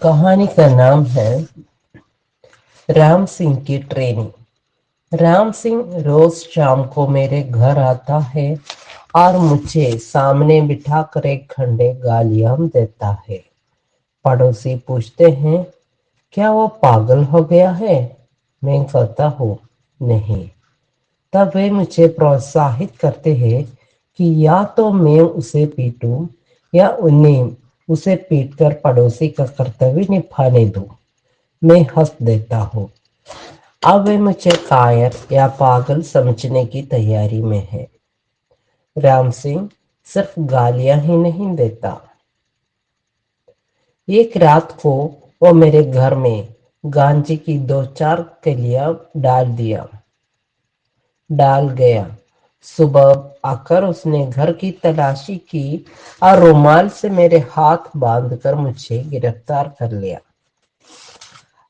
कहानी का नाम है राम सिंह की ट्रेनिंग। राम सिंह रोज शाम को मेरे घर आता है और मुझे सामने बिठाकर एक घंटे गालियां देता है। पड़ोसी पूछते हैं, क्या वो पागल हो गया है? मैं कहता हूँ, नहीं। तब वे मुझे प्रोत्साहित करते हैं कि या तो मैं उसे पीटूं या उन्हें उसे पीटकर पड़ोसी का कर्तव्य निभाने दूं। मैं हंस देता हूँ। अब वे मुझे कायर या पागल समझने की तैयारी में है। राम सिंह सिर्फ गालियां ही नहीं देता। एक रात को वो मेरे घर में गांजे की 2-4 कलियां डाल गया। सुबह आकर उसने घर की तलाशी की और रुमाल से मेरे हाथ बांधकर मुझे गिरफ्तार कर लिया।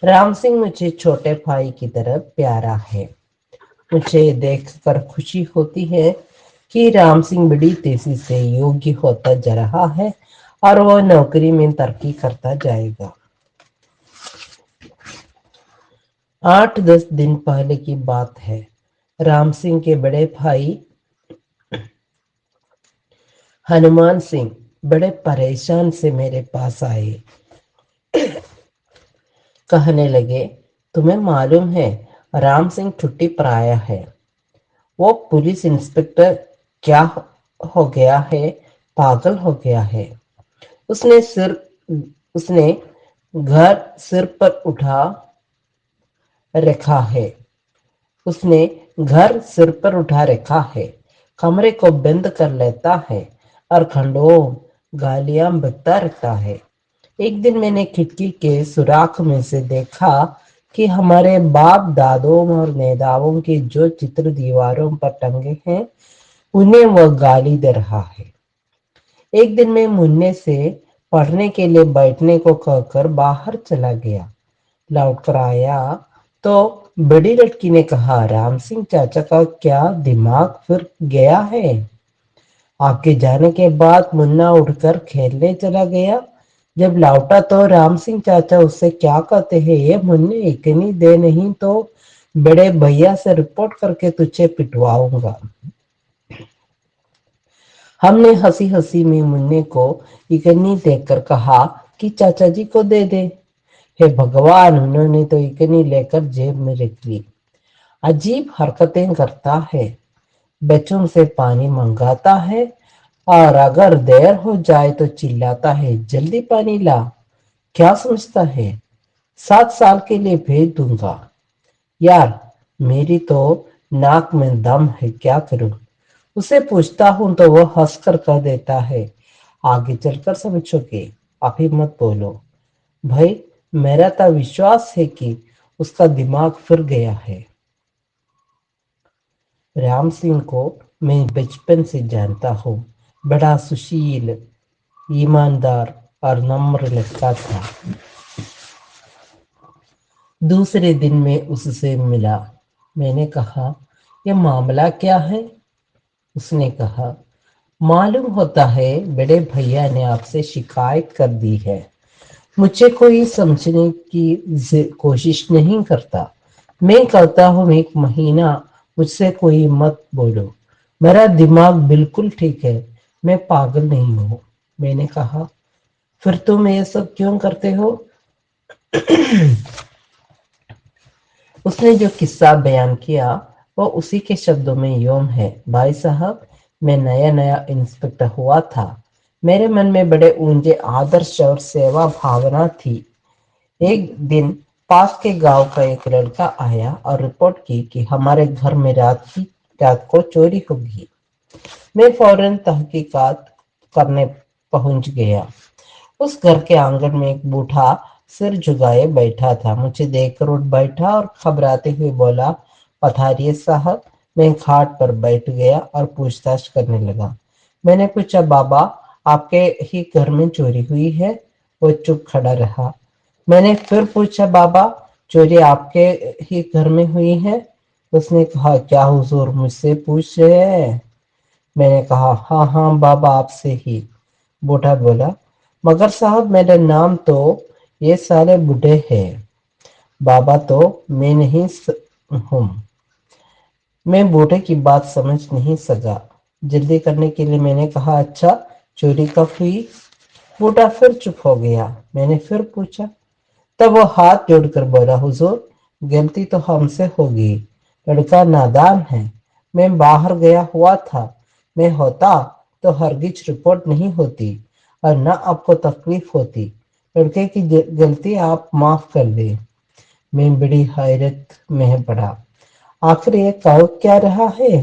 राम सिंह मुझे छोटे भाई की तरह प्यारा है। मुझे देखकर खुशी होती है कि राम सिंह बड़ी तेजी से योग्य होता जा रहा है और वो नौकरी में तरक्की करता जाएगा। 8-10 दिन पहले की बात है। राम सिंह के बड़े भाई हनुमान सिंह बड़े परेशान से मेरे पास आए। कहने लगे, तुम्हें मालूम है राम सिंह छुट्टी पर आया है। वो पुलिस इंस्पेक्टर क्या हो गया है, पागल हो गया है। उसने सिर उसने घर सिर पर उठा रखा है उसने घर सिर पर उठा रखा है, कमरे को बंद कर लेता है और घंटों गालियां बकता रहता है। एक दिन मैंने खिड़की के सुराख में से देखा कि हमारे बाप दादों और नेताओं के जो चित्र दीवारों पर टंगे हैं उन्हें वह गाली दे रहा है। एक दिन मैं मुन्ने से पढ़ने के लिए बैठने को कहकर बाहर चला गया। लौट कर आया तो बड़ी लड़की ने कहा, राम सिंह चाचा का क्या दिमाग फिर गया है? आपके जाने के बाद मुन्ना उठकर खेलने चला गया। जब लौटा तो राम सिंह चाचा उससे क्या कहते हैं, ये मुन्ने इतनी दे नहीं तो बड़े भैया से रिपोर्ट करके तुझे पिटवाऊंगा। हमने हंसी हंसी में मुन्ने को इकन्नी देखकर कहा कि चाचा जी को दे दे। हे भगवान, उन्होंने तो इकन्नी लेकर जेब में रख ली। अजीब हरकतें करता है। बच्चों से पानी मंगाता है और अगर देर हो जाए तो चिल्लाता है, जल्दी पानी ला। क्या समझता है 7 साल के लिए भेज दूंगा? यार, मेरी तो नाक में दम है, क्या करूं? उसे पूछता हूं तो वह हंसकर कह देता है, आगे चलकर समझोगे, अभी मत बोलो। भाई, मेरा तो विश्वास है कि उसका दिमाग फिर गया है। राम सिंह को मैं बचपन से जानता हूँ। बड़ा सुशील, ईमानदार और नम्र लगता था। दूसरे दिन मैं उससे मिला। मैंने कहा, यह मामला क्या है? उसने कहा, मालूम होता है बड़े भैया ने आपसे शिकायत कर दी है। मुझे कोई समझने की कोशिश नहीं करता। मैं कहता हूँ, एक महीना मुझसे कोई मत बोलो, मेरा दिमाग बिल्कुल ठीक है, मैं पागल नहीं हूँ। मैंने कहा, फिर तुम ये सब क्यों करते हो? उसने जो किस्सा बयान किया वो उसी के शब्दों में यूं है, भाई साहब, मैं नया नया इंस्पेक्टर हुआ था। मेरे मन में बड़े ऊंचे आदर्श और सेवा भावना थी। एक दिन पास के गांव का एक लड़का आया और रिपोर्ट की कि हमारे घर में रात को चोरी होगी। मैं फौरन तहकीकात करने पहुंच गया। उस घर के आंगन में एक बूढ़ा सिर झुकाए बैठा था। मुझे देखकर उठ बैठा और घबराते हुए बोला, पधारिए साहब। मैं खाट पर बैठ गया और पूछताछ करने लगा। मैंने पूछा, बाबा, आपके ही घर में चोरी हुई है? वो चुप खड़ा रहा। मैंने फिर पूछा, बाबा, चोरी आपके ही घर में हुई है? उसने कहा, क्या हुजूर मुझसे पूछ रहे हैं? मैंने कहा, हाँ हाँ बाबा, आपसे ही। बूढ़ा बोला, मगर साहब, मेरा नाम तो یہ سارے بوڑھے ہیں، بابا تو میں نہیں ہوں۔ میں بوڑھے کی بات سمجھ نہیں سکا۔ جلدی کرنے کے لیے میں نے کہا، اچھا چوری کب ہوئی؟ بوڑھا پھر چپ ہو گیا۔ میں نے پھر پوچھا، تب وہ ہاتھ جوڑ کر بولا، حضور غلطی تو ہم سے ہوگی، لڑکا نادان ہے، میں باہر گیا ہوا تھا، میں ہوتا تو ہرگز رپورٹ نہیں ہوتی اور نہ آپ کو تکلیف ہوتی، لڑکے کی غلطی آپ معاف کر دیں۔ میں بڑی حیرت میں پڑا، آخر یہ کیا رہا ہے؟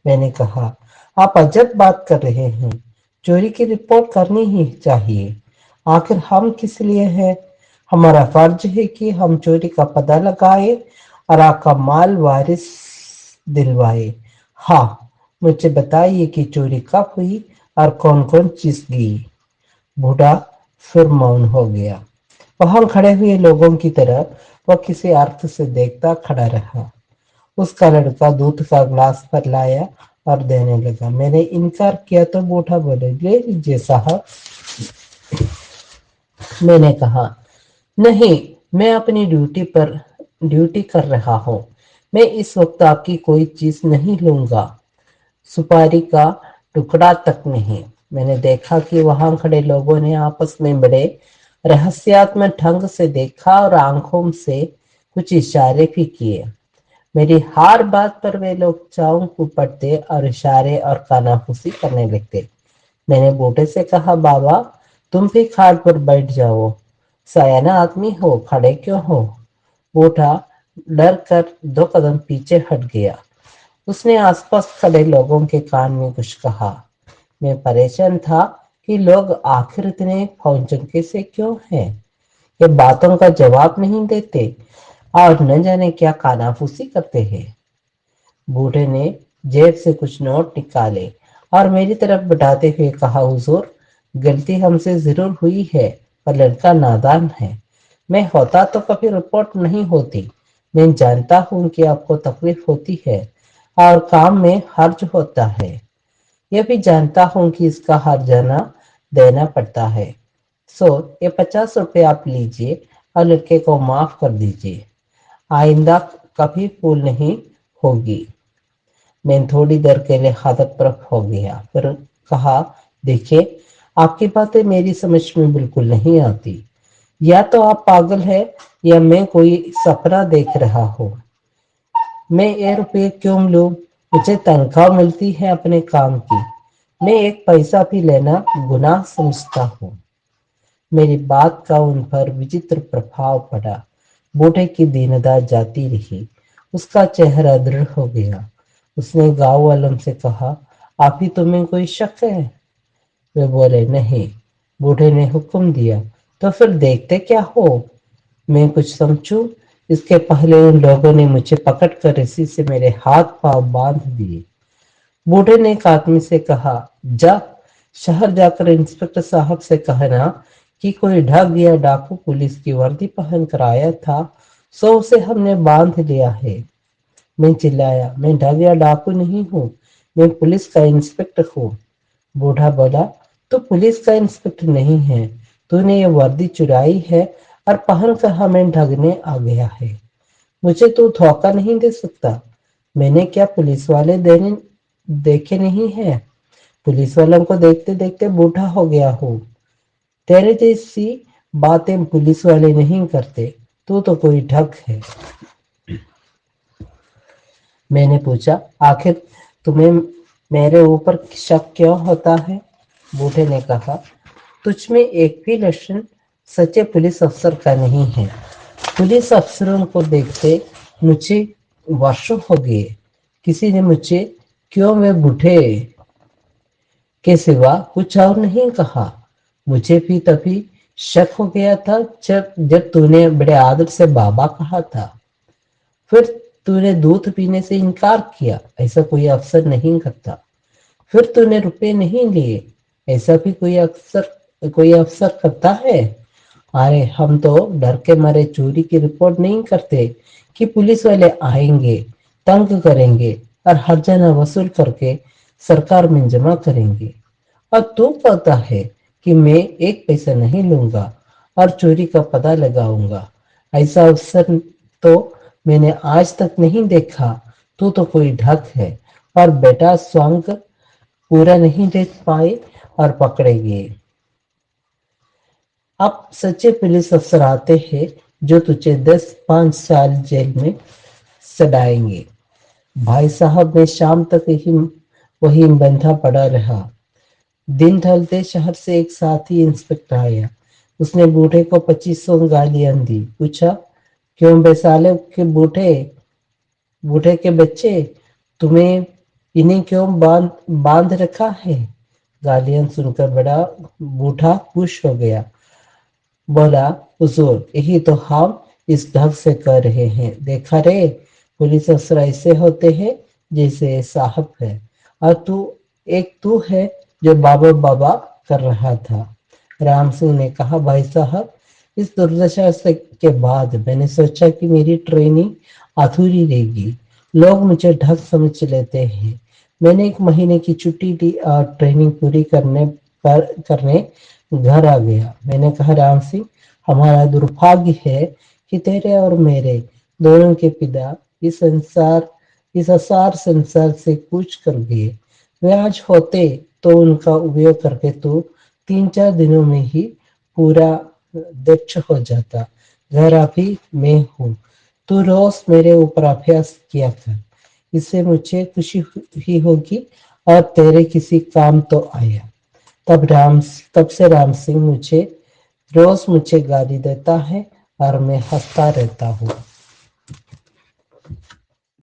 میں نے کہا، آپ عجب بات کر رہے ہیں، چوری کی رپورٹ کرنی ہی چاہیے، آخر ہم کس لیے ہیں؟ ہمارا فرض ہے کہ ہم چوری کا پتہ لگائے اور آپ کا مال وارث دلوائے۔ ہاں، مجھے بتائیے کہ چوری کب ہوئی اور کون کون چیز گئی؟ بوڑھا پھر مون ہو گیا۔ وہاں کھڑے ہوئے لوگوں کی طرف وہ کسی ارتھ سے دیکھتا کھڑا رہا۔ اس کا لڑکا دودھ کا گلاس پر لایا اور دینے لگا۔ میں نے انکار کیا تو بوڑھا بولے، لے لیجیے صاحب۔ میں نے کہا، نہیں، میں اپنی ڈیوٹی کر رہا ہوں، میں اس وقت آپ کی کوئی چیز نہیں لوں گا، سپاری کا ٹکڑا تک نہیں۔ میں نے دیکھا کہ وہاں کھڑے لوگوں نے آپس میں بڑے رہسیاتمک ڈھنگ سے دیکھا اور آنکھوں سے کچھ اشارے بھی کیے۔ میری ہر بات پر وہ لوگ چاؤں کو پڑتے اور اشارے اور کانافوسی کرنے لگتے۔ میں نے بوڑھے سے کہا، بابا تم بھی کھاٹ پر بیٹھ جاؤ، سیانہ آدمی ہو، کھڑے کیوں ہو؟ بوڑھا ڈر کر 2 قدم پیچھے ہٹ گیا۔ اس نے آس پاس کھڑے لوگوں کے کان میں کچھ کہا۔ میں پریشان تھا کہ لوگ آخر اتنے بھوچنکے سے کیوں ہیں؟ یہ باتوں کا جواب نہیں دیتے اور نہ جانے کیا کانافوسی کرتے ہیں۔ بوڑھے نے جیب سے کچھ نوٹ نکالے اور میری طرف بڑھاتے ہوئے کہا، حضور غلطی ہم سے ضرور ہوئی ہے پر لڑکا نادان ہے، میں ہوتا تو کبھی رپورٹ نہیں ہوتی، میں جانتا ہوں کہ آپ کو تکلیف ہوتی ہے اور کام میں حرج ہوتا ہے، یہ بھی جانتا ہوں کہ اس کا ہرجانہ دینا پڑتا ہے، یہ 50 روپے آپ لیجئے اور لڑکے کو معاف کر دیجئے، آئندہ کبھی بھول نہیں ہوگی۔ میں تھوڑی دیر کے لیے حالت پرک ہو گیا، پھر کہا، دیکھیے آپ کی باتیں میری سمجھ میں بالکل نہیں آتی، یا تو آپ پاگل ہے یا میں کوئی سپنا دیکھ رہا ہوں۔ میں یہ روپے کیوں لوں؟ مجھے تنخواہ ملتی ہے اپنے کام کی، میں ایک پیسہ بھی لینا گناہ سمجھتا ہوں۔ میری بات کا ان پر وچتر پربھاؤ پڑا۔ بوڑھے کی دیندار جاتی رہی، اس کا چہرہ دڑھ ہو گیا۔ اس نے گاؤں والوں سے کہا، آپ ہی تمہیں کوئی شک ہے؟ وہ بولے، نہیں۔ بوڑھے نے حکم دیا، تو پھر دیکھتے کیا ہو؟ میں کچھ سمجھوں اس کے پہلے ان لوگوں نے مجھے پکڑ کر رسی سے میرے ہاتھ پاؤں باندھ دیے۔ بوڑھے نے ایک آدمی سے کہا، جا شہر جا کر انسپکٹر صاحب سے کہنا کہ کوئی ڈھگ یا ڈاکو پولیس کی وردی پہن کر آیا تھا، سو اسے ہم نے باندھ لیا ہے۔ میں چلایا، میں ڈھگ یا ڈاکو نہیں ہوں، میں پولیس کا انسپکٹر ہوں۔ بوڑھا بولا، تو پولیس کا انسپکٹر نہیں ہے، تو نے یہ وردی چرائی ہے اور پہن کر ہمیں ڈھگنے آ گیا ہے، مجھے تو دھوکہ نہیں دے سکتا۔ میں نے کیا پولیس والے دیکھے نہیں ہیں؟ پولیس والوں کو دیکھتے دیکھتے بوڑھا ہو گیا ہوں۔ تیرے جیسی باتیں پولیس والے نہیں کرتے، تو کوئی ڈھگ ہے۔ میں نے پوچھا، آخر تمہیں میرے اوپر شک کیوں ہوتا ہے؟ بوڑھے نے کہا، تجھ میں ایک بھی لچھن سچے پولیس افسر کا نہیں ہے۔ پولیس افسروں کو دیکھتے مجھے برسوں ہو گئے، کسی نے مجھے کیوں میں بوڑھے کے سوا کچھ اور نہیں کہا۔ مجھے بھی تبھی شک ہو گیا تھا جب تو نے بڑے آدر سے بابا کہا تھا، پھر تو نے دودھ پینے سے انکار کیا، ایسا کوئی افسر نہیں کرتا، پھر تو نے روپے نہیں لیے، ایسا بھی کوئی افسر کرتا ہے؟ ارے ہم تو ڈر کے مارے چوری کی رپورٹ نہیں کرتے کہ پولیس والے آئیں گے، تنگ کریں گے اور ہرجانہ وصول کر کے سرکار میں جمع کریں گے، اور تو کہتا ہے کہ میں ایک پیسہ نہیں لوں گا اور चोरी का पता लगाऊंगा। ऐसा अवसर तो मैंने आज तक नहीं देखा। तू तो कोई ढक है। और बेटा स्वांग पूरा नहीं देख पाए और पकड़े गए। अब सच्चे पुलिस अफसर आते हैं जो तुझे 10-5 साल जेल में सड़ाएंगे। भाई साहब मैं शाम तक वही बंधा पड़ा रहा। दिन ढलते शहर से एक साथी इंस्पेक्टर आया। उसने बूढ़े को 2500 गालियां दी। पूछा, क्यों बेसाले के बूढ़े के बच्चे, तुम्हें इन्हें क्यों बांध रखा है? गालियां सुनकर बड़ा बूढ़ा खुश हो गया। बोला, हुजूर यही तो हम इस ढंग से कर रहे हैं। देखा रे, पुलिस अफसर ऐसे होते हैं जैसे साहब है। और तू है जो बाबा बाबा कर रहा था। राम सिंह ने कहा, भाई साहब इस दुर्दशा के बाद मैंने सोचा कि मेरी ट्रेनिंग अधूरी रहेगी। लोग मुझे ढंग समझ लेते हैं। मैंने 1 महीने की छुट्टी ली और ट्रेनिंग पूरी करने घर आ गया। मैंने कहा, राम सिंह हमारा दुर्भाग्य है कि तेरे और मेरे दोनों के पिता इस असार संसार से कूच कर गए। वे आज होते तो उनका उपयोग करके तू 3-4 दिनों में ही पूरा दक्ष हो जाता। घर अभी मैं हूँ। तू रोज मेरे ऊपर अभ्यास किया कर। इससे मुझे खुशी ही होगी और तेरे किसी काम तो आया। तब से राम सिंह रोज मुझे गाली देता है और मैं हंसता रहता हूँ।